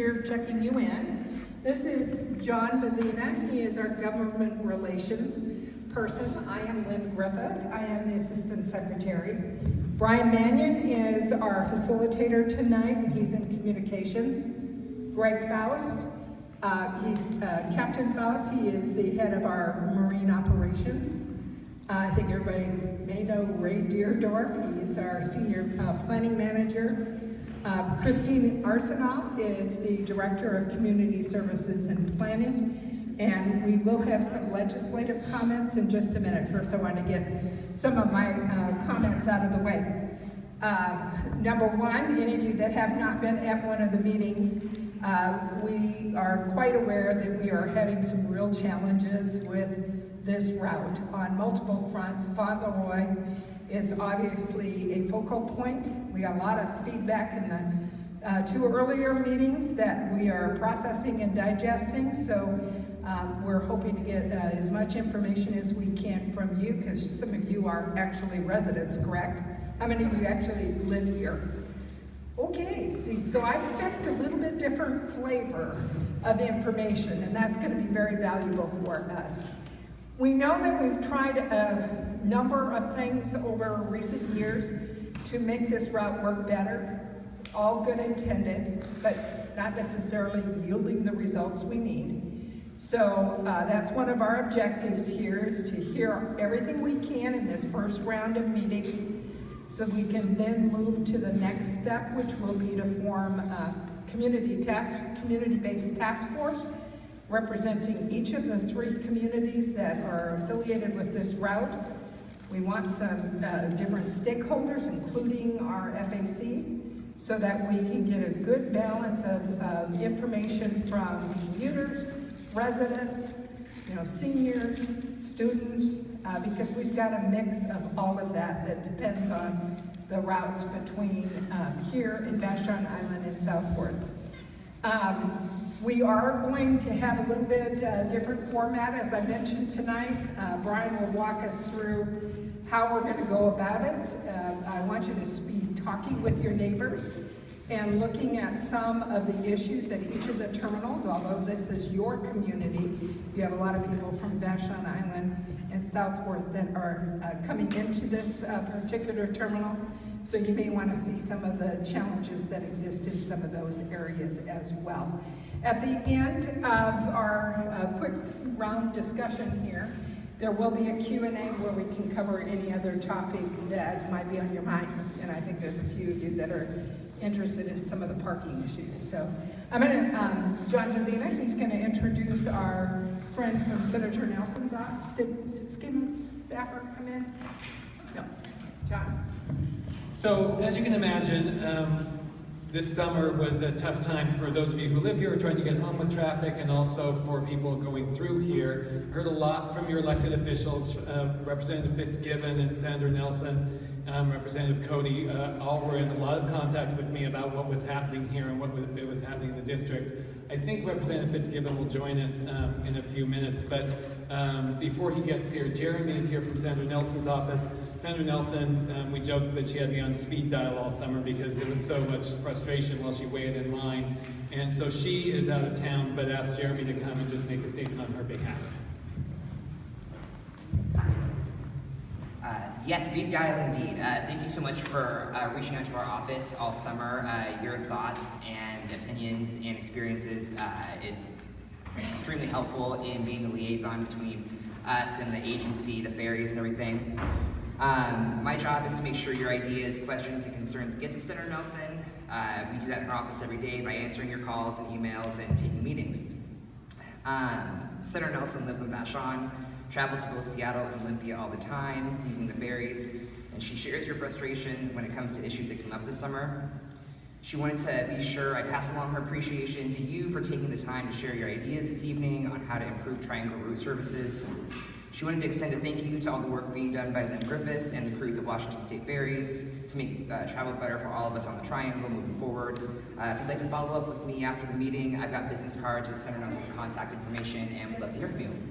here checking you in. This is John Vazina. He is our government relations person. I am Lynne Griffith. I am the assistant secretary. Brian Mannion is our facilitator tonight. He's in communications. Greg Faust, he's Captain Faust. He is the head of our marine operations. I think everybody may know Ray Deerdorf. He's our senior planning manager. Christine Arsenault is the director of community services and planning. And we will have some legislative comments in just a minute. First, I want to get some of my comments out of the way. Number one, any of you that have not been at one of the meetings, we are quite aware that we are having some real challenges with this route on multiple fronts. Fauntleroy is obviously a focal point. We got a lot of feedback in the two earlier meetings that we are processing and digesting, so we're hoping to get as much information as we can from you, because some of you are actually residents, correct? How many of you actually live here? Okay, see, so I expect a little bit different flavor of information, and that's going to be very valuable for us. We know that we've tried a number of things over recent years to make this route work better, all good intended, but not necessarily yielding the results we need. So that's one of our objectives here, is to hear everything we can in this first round of meetings, so we can then move to the next step, which will be to form a community-based task force representing each of the 3 communities that are affiliated with this route. We want some different stakeholders, including our FAC, so that we can get a good balance of information from commuters, residents, seniors, students, because we've got a mix of all of that depends on the routes between here in Vashon Island and Southport. We are going to have a little bit different format, as I mentioned tonight. Brian will walk us through how we're going to go about it. I want you to be talking with your neighbors and looking at some of the issues at each of the terminals. Although this is your community, you have a lot of people from Vashon Island and Southport that are coming into this particular terminal. So you may want to see some of the challenges that exist in some of those areas as well. At the end of our quick round discussion here, there will be a Q&A where we can cover any other topic that might be on your mind. And I think there's a few of you that are interested in some of the parking issues. So I'm going to, John Vazina, he's going to introduce our friend from Senator Nelson's office. Did Skim staffer come in? No. John. So as you can imagine, this summer was a tough time for those of you who live here trying to get home with traffic, and also for people going through here. Heard a lot from your elected officials, Representative Fitzgibbon and Senator Nelson, Representative Cody, all were in a lot of contact with me about what was happening here and what was happening in the district. I think Representative Fitzgibbon will join us in a few minutes, but before he gets here, Jeremy is here from Senator Nelson's office. Senator Nelson, we joked that she had me on speed dial all summer because there was so much frustration while she waited in line. And so she is out of town, but asked Jeremy to come and just make a statement on her behalf. Yes, speed dial indeed. Thank you so much for reaching out to our office all summer. Your thoughts and opinions and experiences is extremely helpful in being the liaison between us and the agency, the ferries and everything. My job is to make sure your ideas, questions, and concerns get to Senator Nelson. We do that in our office every day by answering your calls and emails and taking meetings. Senator Nelson lives in Vashon, travels to both Seattle and Olympia all the time using the ferries, and she shares your frustration when it comes to issues that came up this summer. She wanted to be sure I pass along her appreciation to you for taking the time to share your ideas this evening on how to improve Triangle route services. She wanted to extend a thank you to all the work being done by Lynne Griffith and the crews of Washington State Ferries to make travel better for all of us on the Triangle moving forward. If you'd like to follow up with me after the meeting, I've got business cards with Senator Nelson's contact information, and we'd love to hear from you. Thank you.